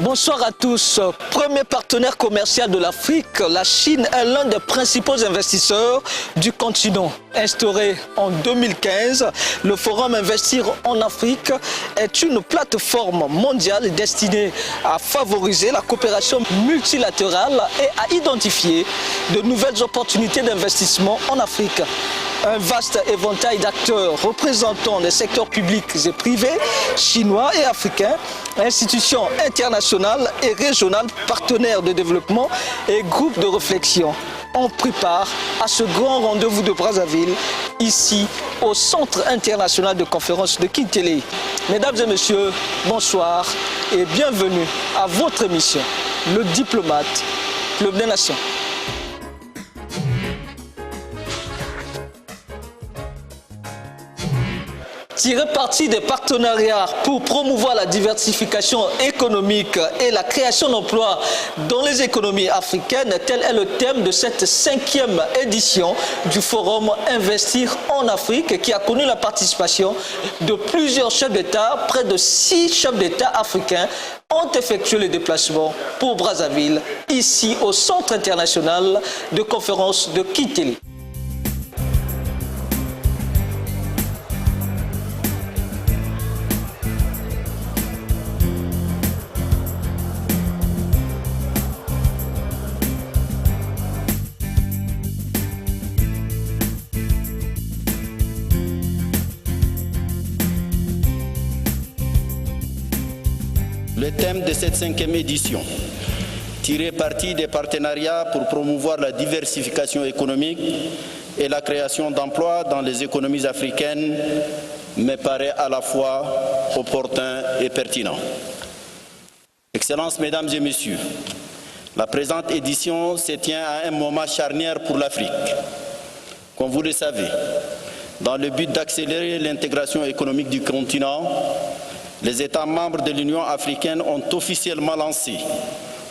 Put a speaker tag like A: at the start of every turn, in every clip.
A: Bonsoir à tous. Premier partenaire commercial de l'Afrique, la Chine est l'un des principaux investisseurs du continent. Instauré en 2015, le Forum Investir en Afrique est une plateforme mondiale destinée à favoriser la coopération multilatérale et à identifier de nouvelles opportunités d'investissement en Afrique. Un vaste éventail d'acteurs représentant les secteurs publics et privés, chinois et africains, institutions internationales et régionales, partenaires de développement et groupes de réflexion ont pris part à ce grand rendez-vous de Brazzaville, ici au Centre international de conférence de Kigali. Mesdames et messieurs, bonsoir et bienvenue à votre émission, Le Diplomate, Club des Nations. Tirer parti des partenariats pour promouvoir la diversification économique et la création d'emplois dans les économies africaines, tel est le thème de cette 5e édition du Forum Investir en Afrique qui a connu la participation de plusieurs chefs d'État. Près de 6 chefs d'État africains ont effectué le déplacement pour Brazzaville, ici au Centre international de conférence de Kigali.
B: Le thème de cette 5e édition, tirer parti des partenariats pour promouvoir la diversification économique et la création d'emplois dans les économies africaines, me paraît à la fois opportun et pertinent. Excellences, Mesdames et Messieurs, la présente édition se tient à un moment charnière pour l'Afrique. Comme vous le savez, dans le but d'accélérer l'intégration économique du continent, les États membres de l'Union africaine ont officiellement lancé,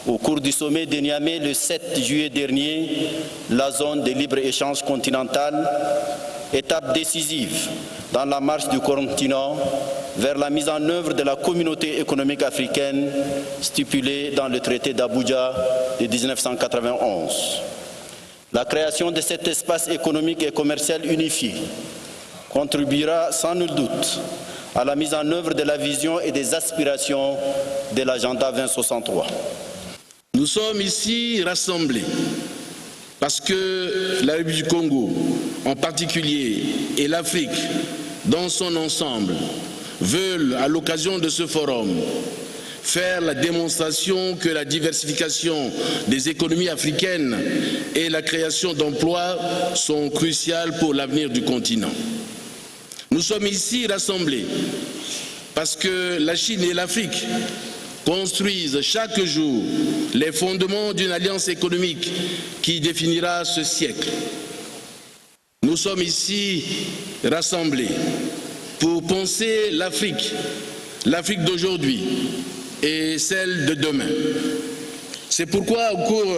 B: au cours du sommet de Niamey le 7 juillet dernier, la zone de libre-échange continentale, étape décisive dans la marche du continent vers la mise en œuvre de la communauté économique africaine stipulée dans le traité d'Abuja de 1991. La création de cet espace économique et commercial unifié contribuera sans nul doute à la mise en œuvre de la vision et des aspirations de l'agenda 2063.
C: Nous sommes ici rassemblés parce que la République du Congo, en particulier, et l'Afrique dans son ensemble, veulent, à l'occasion de ce forum, faire la démonstration que la diversification des économies africaines et la création d'emplois sont cruciales pour l'avenir du continent. Nous sommes ici rassemblés parce que la Chine et l'Afrique construisent chaque jour les fondements d'une alliance économique qui définira ce siècle. Nous sommes ici rassemblés pour penser l'Afrique d'aujourd'hui et celle de demain. C'est pourquoi au cours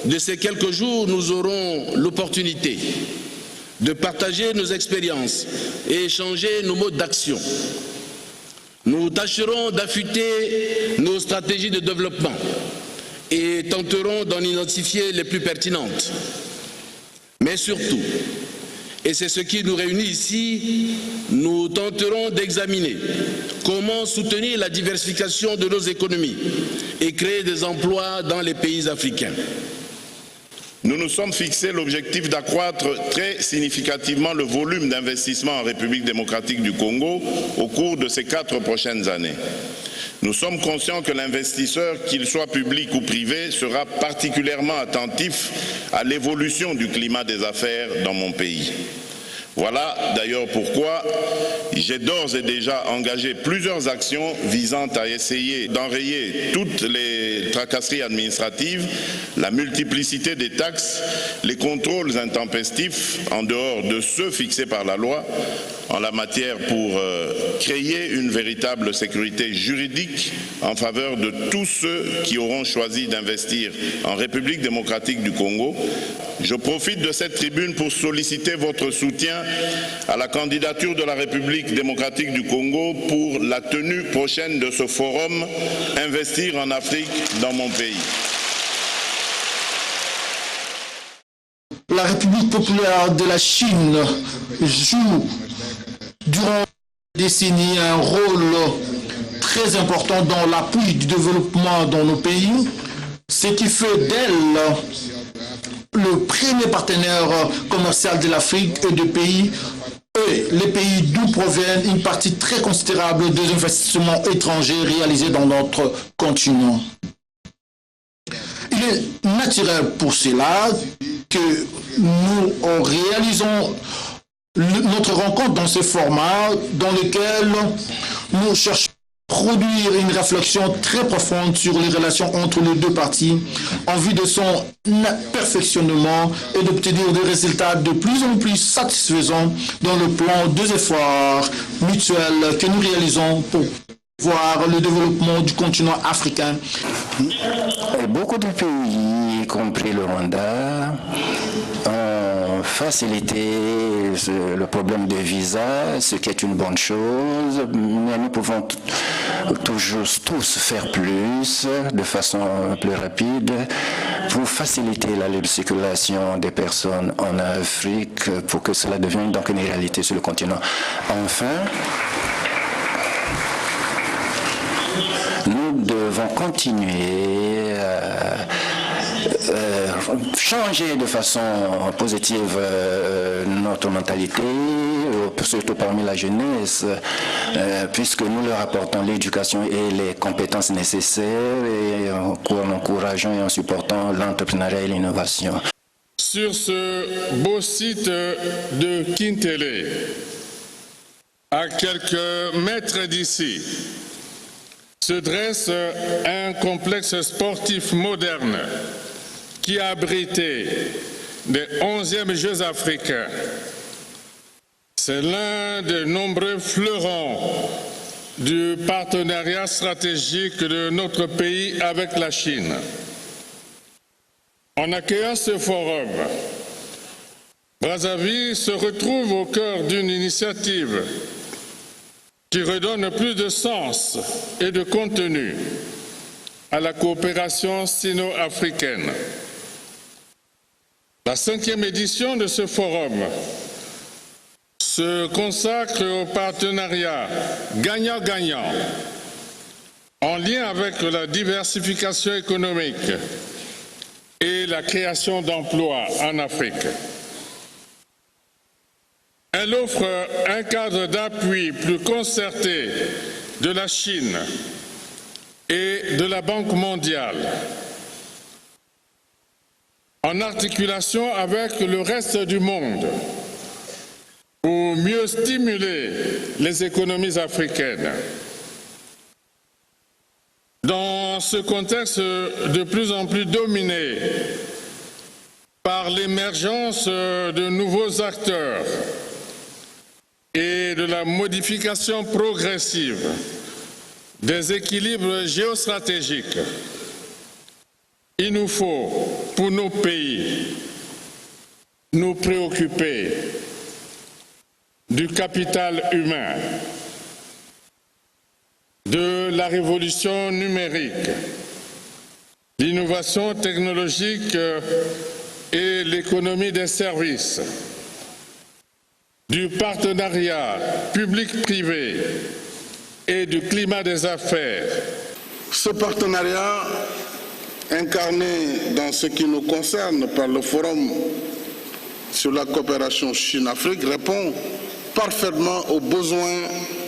C: de ces quelques jours, nous aurons l'opportunité de partager nos expériences et échanger nos modes d'action. Nous tâcherons d'affûter nos stratégies de développement et tenterons d'en identifier les plus pertinentes. Mais surtout, et c'est ce qui nous réunit ici, nous tenterons d'examiner comment soutenir la diversification de nos économies et créer des emplois dans les pays africains.
D: Nous nous sommes fixés l'objectif d'accroître très significativement le volume d'investissement en République démocratique du Congo au cours de ces 4 prochaines années. Nous sommes conscients que l'investisseur, qu'il soit public ou privé, sera particulièrement attentif à l'évolution du climat des affaires dans mon pays. Voilà d'ailleurs pourquoi j'ai d'ores et déjà engagé plusieurs actions visant à essayer d'enrayer toutes les tracasseries administratives, la multiplicité des taxes, les contrôles intempestifs en dehors de ceux fixés par la loi en la matière pour créer une véritable sécurité juridique en faveur de tous ceux qui auront choisi d'investir en République démocratique du Congo je profite de cette tribune pour solliciter votre soutien à la candidature de la République démocratique du Congo pour la tenue prochaine de ce forum « Investir en Afrique dans mon pays ».
E: La République populaire de la Chine joue durant des décennies un rôle très important dans l'appui du développement dans nos pays, ce qui fait d'elle le premier partenaire commercial de l'Afrique et des pays, et les pays d'où proviennent une partie très considérable des investissements étrangers réalisés dans notre continent. Il est naturel pour cela que nous réalisons notre rencontre dans ce format dans lequel nous cherchons à produire une réflexion très profonde sur les relations entre les deux parties en vue de son perfectionnement et d'obtenir des résultats de plus en plus satisfaisants dans le plan des efforts mutuels que nous réalisons pour voir le développement du continent africain.
F: Beaucoup de pays, y compris le Rwanda, ont facilité le problème de visa, ce qui est une bonne chose, mais nous pouvons toujours tous faire plus, de façon plus rapide, pour faciliter la libre circulation des personnes en Afrique, pour que cela devienne donc une réalité sur le continent. Enfin, nous devons continuer à changer de façon positive notre mentalité, surtout parmi la jeunesse, puisque nous leur apportons l'éducation et les compétences nécessaires et en encourageant et en supportant l'entrepreneuriat et l'innovation.
C: Sur ce beau site de Kintélé, à quelques mètres d'ici, se dresse un complexe sportif moderne qui a abrité les 11e Jeux africains. C'est l'un des nombreux fleurons du partenariat stratégique de notre pays avec la Chine. En accueillant ce forum, Brazzaville se retrouve au cœur d'une initiative qui redonne plus de sens et de contenu à la coopération sino-africaine. La 5e édition de ce forum se consacre au partenariat gagnant-gagnant en lien avec la diversification économique et la création d'emplois en Afrique. Elle offre un cadre d'appui plus concerté de la Chine et de la Banque mondiale, en articulation avec le reste du monde, pour mieux stimuler les économies africaines. Dans ce contexte de plus en plus dominé par l'émergence de nouveaux acteurs et de la modification progressive des équilibres géostratégiques, il nous faut, pour nos pays, nous préoccuper du capital humain, de la révolution numérique, l'innovation technologique et l'économie des services, du partenariat public-privé et du climat des affaires.
G: Ce partenariat, incarné dans ce qui nous concerne par le Forum sur la coopération Chine-Afrique, répond parfaitement aux besoins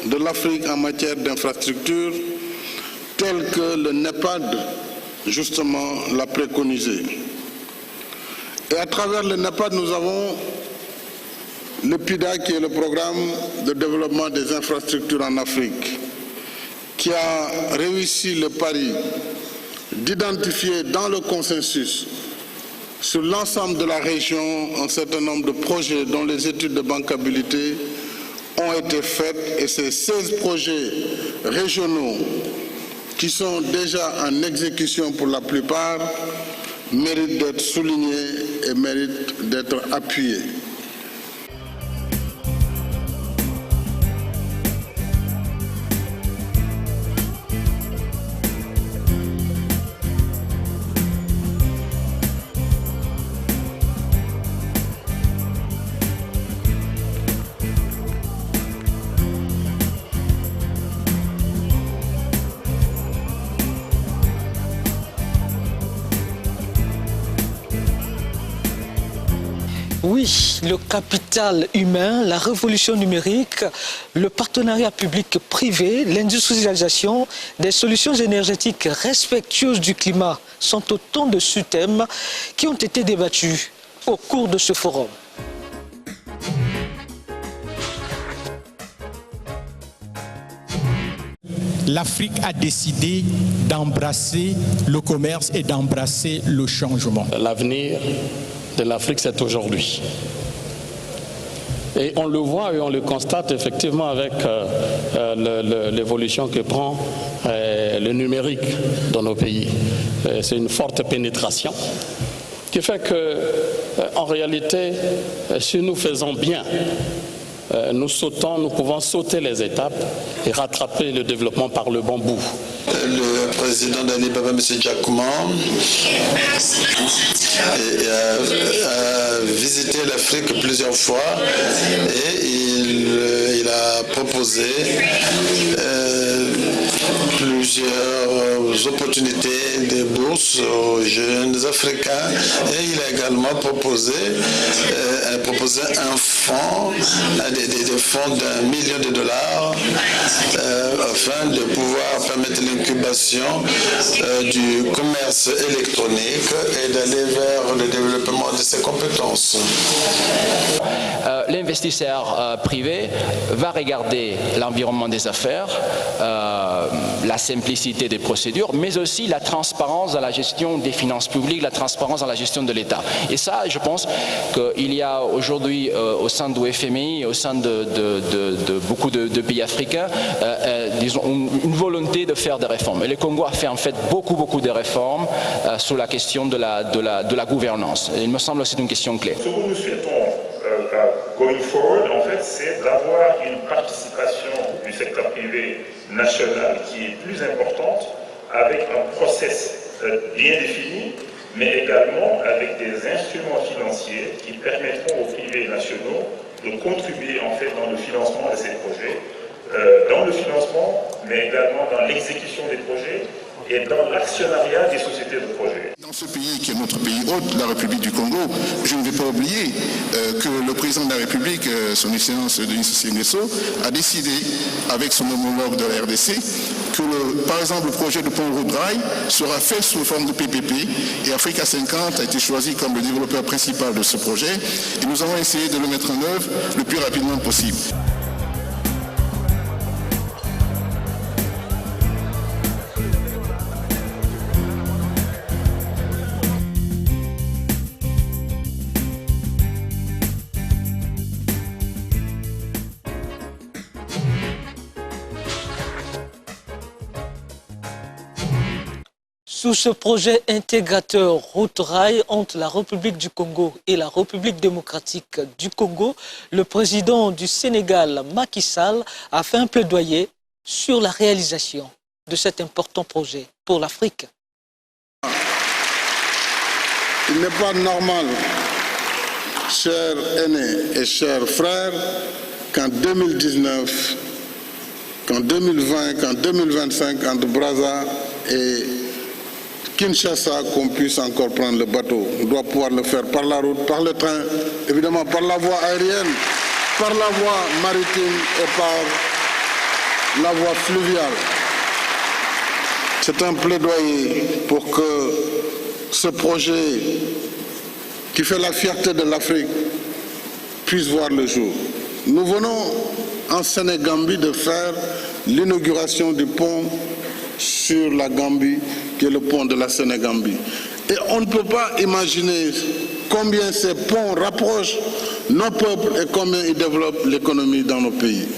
G: de l'Afrique en matière d'infrastructures, tels que le NEPAD, justement, l'a préconisé. Et à travers le NEPAD, nous avons le PIDA, qui est le programme de développement des infrastructures en Afrique, qui a réussi le pari d'identifier dans le consensus sur l'ensemble de la région un certain nombre de projets dont les études de bancabilité ont été faites, et ces 16 projets régionaux qui sont déjà en exécution pour la plupart méritent d'être soulignés et mérite d'être appuyé.
A: Oui, le capital humain, la révolution numérique, le partenariat public-privé, l'industrialisation, des solutions énergétiques respectueuses du climat sont autant de sous-thèmes qui ont été débattus au cours de ce forum.
H: L'Afrique a décidé d'embrasser le commerce et d'embrasser le changement.
I: L'avenir de l'Afrique, c'est aujourd'hui. Et on le voit et on le constate effectivement avec l'évolution que prend le numérique dans nos pays. C'est une forte pénétration qui fait que, en réalité, si nous faisons bien, nous pouvons sauter les étapes et rattraper le développement par le bon bout.
J: Le président d'Ali Baba, M. Diakouma, a visité l'Afrique plusieurs fois et il a proposé plusieurs opportunités de bourse aux jeunes africains et il a également proposé un fonds, des fonds d'1 million de dollars afin de pouvoir permettre l'incubation du commerce électronique et d'aller vers le développement de ses compétences.
K: L'investisseur privé va regarder l'environnement des affaires, la simplicité des procédures, mais aussi la transparence dans la gestion des finances publiques, la transparence dans la gestion de l'État. Et ça, je pense qu'il y a aujourd'hui au sein du FMI, au sein de beaucoup de pays africains, disons, une volonté de faire des réformes. Et le Congo a fait en fait beaucoup de réformes sur la question de la gouvernance. Et il me semble que c'est une question clé.
L: Ce que nous souhaitons going forward, en fait, c'est d'avoir une participation du secteur privé national qui est plus importante, avec un process bien défini, mais également avec des instruments financiers qui permettront aux privés nationaux de contribuer en fait dans le financement de ces projets, dans le financement, mais également dans l'exécution des projets et dans l'actionnariat des sociétés de projets.
G: Dans ce pays qui est notre pays hôte, la République du Congo, je ne vais pas oublier que le président de la République, son excellence Denis Sassou Nguesso, a décidé, avec son homologue de la RDC, que par exemple le projet de pont route rail sera fait sous forme de PPP et Africa 50 a été choisi comme le développeur principal de ce projet et nous allons essayer de le mettre en œuvre le plus rapidement possible.
A: Sous ce projet intégrateur route-rail entre la République du Congo et la République démocratique du Congo, le président du Sénégal, Macky Sall, a fait un plaidoyer sur la réalisation de cet important projet pour l'Afrique.
G: Il n'est pas normal, chers aînés et chers frères, qu'en 2019, qu'en 2020, qu'en 2025, entre Brazza et Kinshasa, qu'on puisse encore prendre le bateau. On doit pouvoir le faire par la route, par le train, évidemment par la voie aérienne, par la voie maritime et par la voie fluviale. C'est un plaidoyer pour que ce projet qui fait la fierté de l'Afrique puisse voir le jour. Nous venons en Sénégambie de faire l'inauguration du pont sur la Gambie, qui est le pont de la Sénégambie. Et on ne peut pas imaginer combien ces ponts rapprochent nos peuples et combien ils développent l'économie dans nos pays.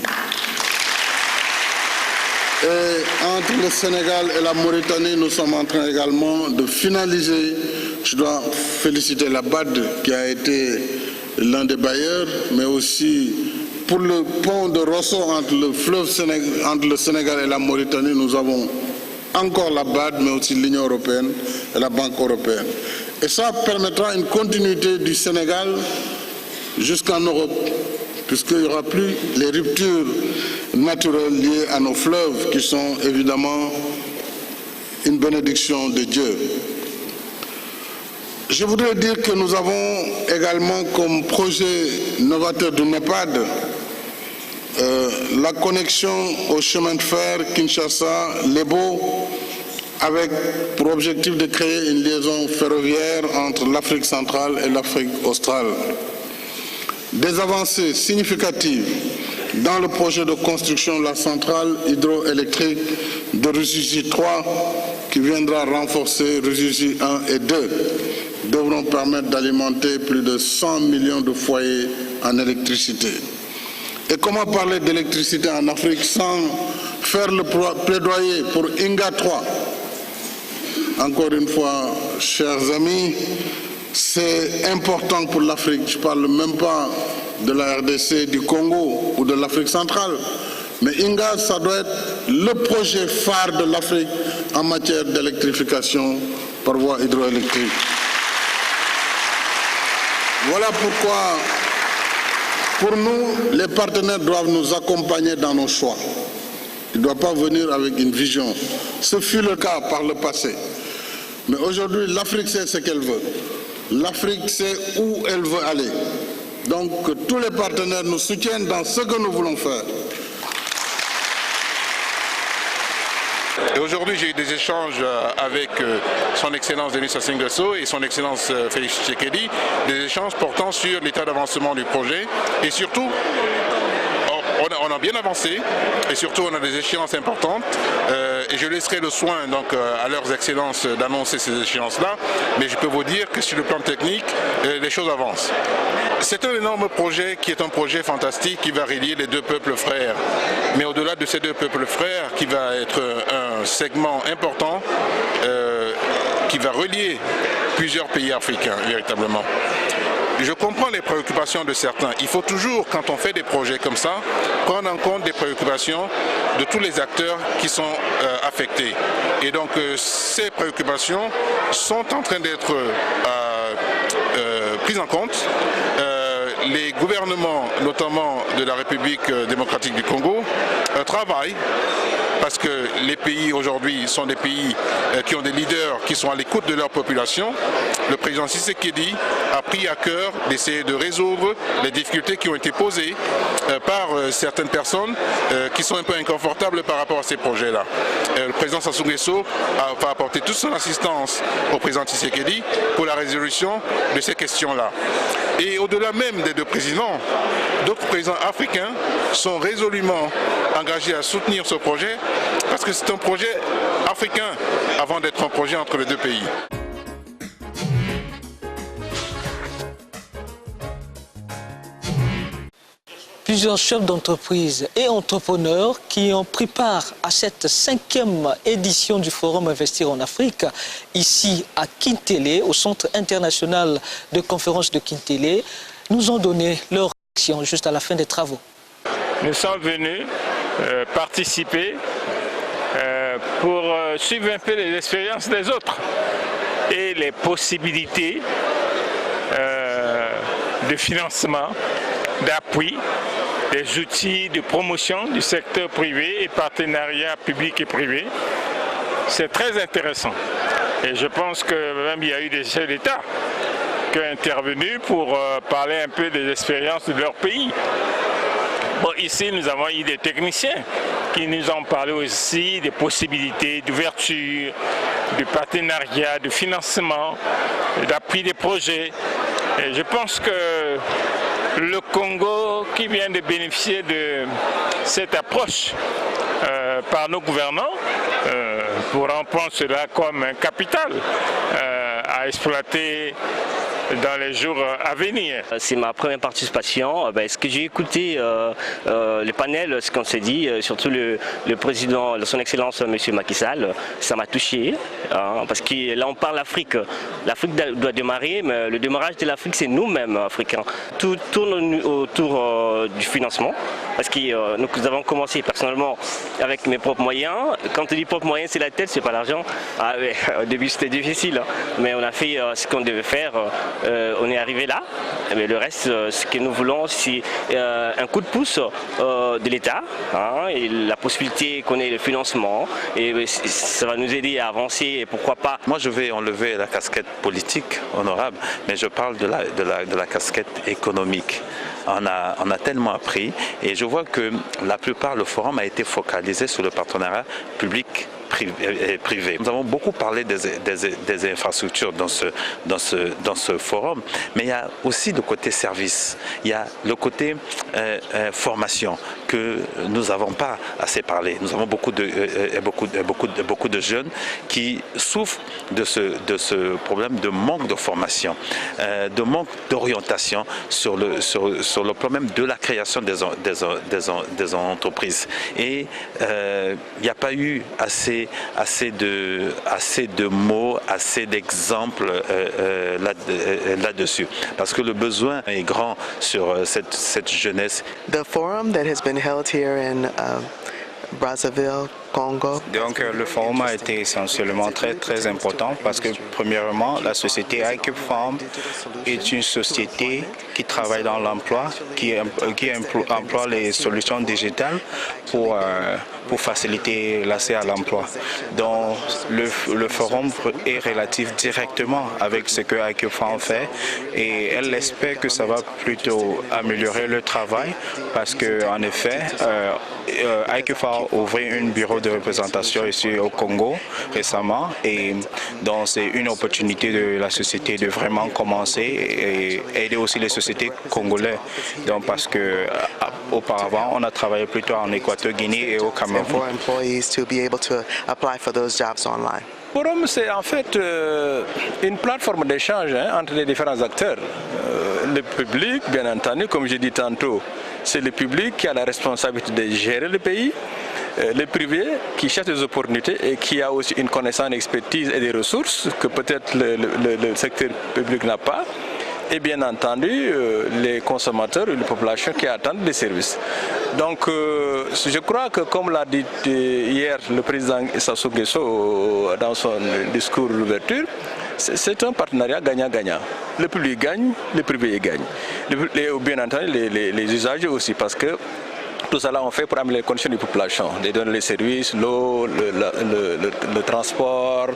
G: Et entre le Sénégal et la Mauritanie, nous sommes en train également de finaliser je dois féliciter la BAD qui a été l'un des bailleurs, mais aussi pour le pont de Rosso entre le Sénégal et la Mauritanie, nous avons encore la BAD, mais aussi l'Union européenne et la Banque européenne. Et ça permettra une continuité du Sénégal jusqu'en Europe, puisqu'il n'y aura plus les ruptures naturelles liées à nos fleuves, qui sont évidemment une bénédiction de Dieu. Je voudrais dire que nous avons également comme projet novateur du NEPAD la connexion au chemin de fer Kinshasa-Lebo avec pour objectif de créer une liaison ferroviaire entre l'Afrique centrale et l'Afrique australe. Des avancées significatives dans le projet de construction de la centrale hydroélectrique de Ruzizi 3 qui viendra renforcer Ruzizi 1 et 2 devront permettre d'alimenter plus de 100 millions de foyers en électricité. Et comment parler d'électricité en Afrique sans faire le plaidoyer pour Inga 3? Encore une fois, chers amis, c'est important pour l'Afrique. Je ne parle même pas de la RDC, du Congo ou de l'Afrique centrale. Mais Inga, ça doit être le projet phare de l'Afrique en matière d'électrification par voie hydroélectrique. Voilà pourquoi, pour nous, les partenaires doivent nous accompagner dans nos choix. Ils ne doivent pas venir avec une vision. Ce fut le cas par le passé. Mais aujourd'hui, l'Afrique sait ce qu'elle veut. L'Afrique sait où elle veut aller. Donc, que tous les partenaires nous soutiennent dans ce que nous voulons faire.
M: Et aujourd'hui, j'ai eu des échanges avec son Excellence Denis Sassou Nguesso et son Excellence Félix Tshisekedi, des échanges portant sur l'état d'avancement du projet et surtout, on a bien avancé et surtout on a des échéances importantes et je laisserai le soin donc à leurs excellences d'annoncer ces échéances-là, mais je peux vous dire que sur le plan technique, les choses avancent. C'est un énorme projet qui est un projet fantastique qui va relier les deux peuples frères. Mais au-delà de ces deux peuples frères, qui va être un segment important qui va relier plusieurs pays africains véritablement. Je comprends les préoccupations de certains. Il faut toujours, quand on fait des projets comme ça, prendre en compte des préoccupations de tous les acteurs qui sont affectés. Et donc ces préoccupations sont en train d'être prises en compte. Les gouvernements, notamment de la République démocratique du Congo, travaillent parce que les pays aujourd'hui sont des pays qui ont des leaders qui sont à l'écoute de leur population. Le président Tshisekedi a pris à cœur d'essayer de résoudre les difficultés qui ont été posées par certaines personnes qui sont un peu inconfortables par rapport à ces projets-là. Le président Sassou Nguesso va apporter toute son assistance au président Tshisekedi pour la résolution de ces questions-là. Et au-delà même des deux présidents, d'autres présidents africains sont résolument engagés à soutenir ce projet parce que c'est un projet africain avant d'être un projet entre les deux pays.
A: Plusieurs chefs d'entreprise et entrepreneurs qui ont pris part à cette 5e édition du Forum Investir en Afrique, ici à Kintélé, au Centre international de conférence de Kintélé, nous ont donné leur réaction juste à la fin des travaux.
N: Nous sommes venus participer pour suivre un peu les expériences des autres et les possibilités de financement, d'appui, des outils de promotion du secteur privé et partenariat public et privé. C'est très intéressant. Et je pense que même il y a eu des chefs d'État qui ont intervenu pour parler un peu des expériences de leur pays. Bon, ici, nous avons eu des techniciens qui nous ont parlé aussi des possibilités d'ouverture, de partenariat, de financement, d'appui des projets. Et je pense que le Congo, qui vient de bénéficier de cette approche par nos gouvernants, pourront prendre cela comme un capital à exploiter dans les jours à venir.
O: C'est ma première participation. Ce que j'ai écouté, le panel, ce qu'on s'est dit, surtout le président, son Excellence M. Macky Sall, ça m'a touché. Parce que là on parle d'Afrique. L'Afrique doit démarrer, mais le démarrage de l'Afrique c'est nous-mêmes Africains. Tout tourne autour du financement. Parce que nous avons commencé personnellement avec mes propres moyens. Quand on dit propres moyens, c'est la tête, c'est pas l'argent. Au début c'était difficile, mais on a fait ce qu'on devait faire. On est arrivé là. Mais le reste, ce que nous voulons, c'est un coup de pouce de l'État et la possibilité qu'on ait le financement. Et ça va nous aider à avancer. Et pourquoi pas.
P: Moi, je vais enlever la casquette politique honorable, mais je parle de la casquette économique. On a tellement appris et je vois que la plupart, le forum a été focalisé sur le partenariat public-privé. Nous avons beaucoup parlé des infrastructures dans ce forum, mais il y a aussi le côté service, il y a le côté formation que nous n'avons pas assez parlé. Nous avons beaucoup de jeunes qui souffrent de ce problème de manque de formation, de manque d'orientation sur le problème de la création des entreprises. Et il n'y a pas eu assez de mots, assez d'exemples là-dessus. Parce que le besoin est grand sur cette jeunesse.
Q: The forum that has been held here in Brazzaville, Congo.
R: Donc le forum a été essentiellement très important parce que premièrement la société iCube Farm est une société qui travaille dans l'emploi, qui emploie les solutions digitales pour faciliter l'accès à l'emploi. Donc le forum est relatif directement avec ce que iCube Farm fait et elle espère que ça va plutôt améliorer le travail parce que en effet iCube Farm a ouvert un bureau de représentation ici au Congo récemment et donc c'est une opportunité de la société de vraiment commencer et aider aussi les sociétés congolaises. Donc parce que auparavant on a travaillé plutôt en Équateur, Guinée et au Cameroun.
S: Le forum, c'est en fait une plateforme d'échange entre les différents acteurs. Le public, bien entendu, comme j'ai dit tantôt, c'est le public qui a la responsabilité de gérer le pays. Le privé qui cherche des opportunités et qui a aussi une connaissance, une expertise et des ressources que peut-être le secteur public n'a pas. Et bien entendu, les consommateurs et les populations qui attendent des services. Donc, je crois que comme l'a dit hier le président Sassou Nguesso dans son discours d'ouverture, c'est un partenariat gagnant-gagnant. Le public gagne, le privé gagne. Bien entendu, les usagers aussi, parce que tout cela on fait pour améliorer les conditions de la population, de donner les services, l'eau, le transport,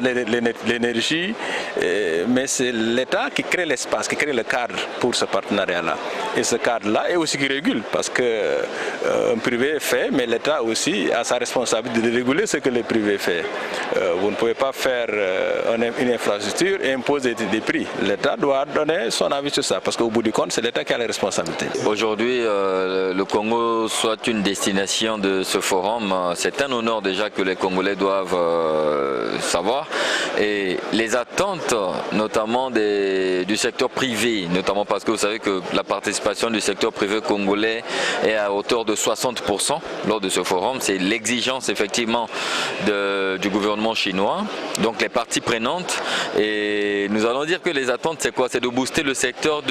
S: l'énergie. Mais c'est l'État qui crée l'espace, qui crée le cadre pour ce partenariat-là. Et ce cadre-là est aussi qui régule, parce qu'un privé fait, mais l'État aussi a sa responsabilité de réguler ce que le privé fait. Vous ne pouvez pas faire une infrastructure et imposer des prix. L'État doit donner son avis sur ça, parce qu'au bout du compte, c'est l'État qui a la responsabilité.
T: Aujourd'hui, le Congo soit une destination de ce forum, c'est un honneur déjà que les Congolais doivent savoir. Et les attentes, notamment du secteur privé, notamment parce que vous savez que la participation du secteur privé congolais est à hauteur de 60% lors de ce forum. C'est l'exigence effectivement du gouvernement chinois, donc les parties prenantes. Et nous allons dire que les attentes, c'est quoi? C'est de booster le secteur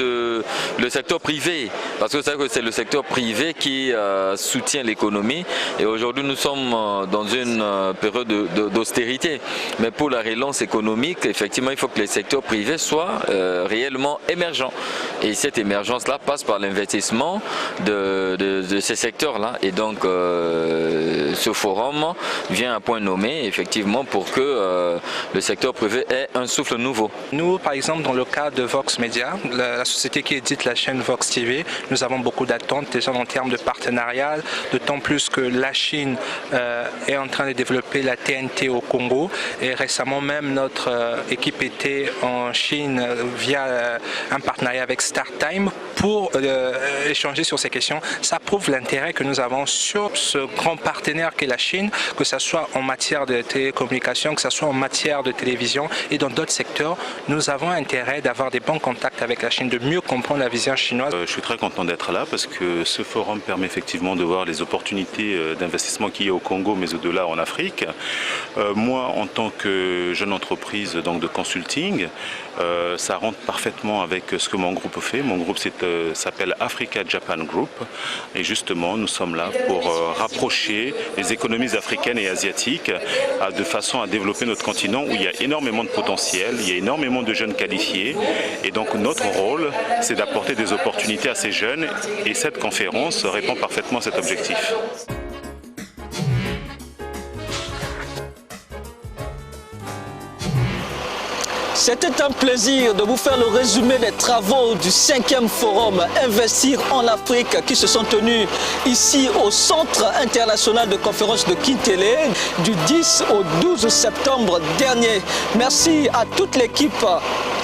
T: privé, parce que vous savez que c'est le secteur privé qui soutient l'économie. Et aujourd'hui, nous sommes dans une période d'austérité. Mais pour la relance économique, effectivement, il faut que les secteurs privés soient réellement émergents. Et cette émergence-là passe par l'investissement de ces secteurs-là. Et donc, ce forum vient à point nommé, effectivement, pour que le secteur privé ait un souffle nouveau.
R: Nous, par exemple, dans le cas de Vox Media, la société qui édite la chaîne Vox TV, nous avons beaucoup d'attentes besoin en termes de partenariat, d'autant plus que la Chine est en train de développer la TNT au Congo et récemment même notre équipe était en Chine via un partenariat avec StarTime pour échanger sur ces questions. Ça prouve l'intérêt que nous avons sur ce grand partenaire qu'est la Chine, que ce soit en matière de télécommunications, que ce soit en matière de télévision et dans d'autres secteurs. Nous avons intérêt d'avoir des bons contacts avec la Chine, de mieux comprendre la vision chinoise.
P: Je suis très content d'être là parce que ce forum permet effectivement de voir les opportunités d'investissement qu'il y a au Congo mais au-delà en Afrique. Moi, en tant que jeune entreprise donc de consulting, ça rentre parfaitement avec ce que mon groupe fait. Mon groupe s'appelle Africa Japan Group et justement nous sommes là pour rapprocher les économies africaines et asiatiques de façon à développer notre continent où il y a énormément de potentiel, il y a énormément de jeunes qualifiés et donc notre rôle c'est d'apporter des opportunités à ces jeunes et cette conférence répond parfaitement à cet objectif.
A: C'était un plaisir de vous faire le résumé des travaux du 5e forum Investir en Afrique qui se sont tenus ici au Centre international de conférence de Kintélé du 10 au 12 septembre dernier. Merci à toute l'équipe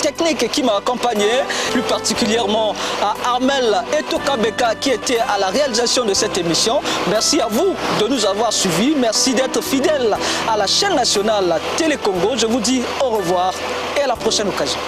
A: technique qui m'a accompagné, plus particulièrement à Armel Etokabeka qui était à la réalisation de cette émission. Merci à vous de nous avoir suivis. Merci d'être fidèles à la chaîne nationale Télé Congo. Je vous dis au revoir et à la prochaine occasion.